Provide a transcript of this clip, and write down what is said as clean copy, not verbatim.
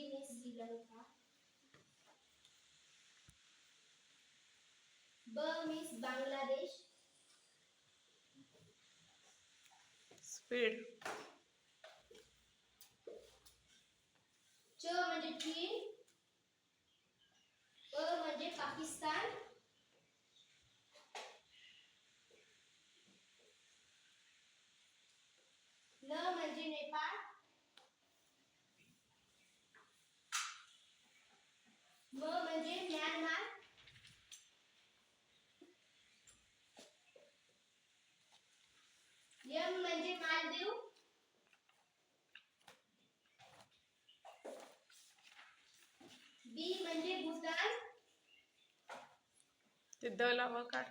Means Sri Lanka. ब means Bangladesh. Speed. च म्हणजे चीन. प म्हणजे पाकिस्तान. न म्हणजे नेपाळ. म म्हणजे म्यानमार. यम म्हणजे मालदीव. बी म्हणजे भूतान. ते द लावा काढ.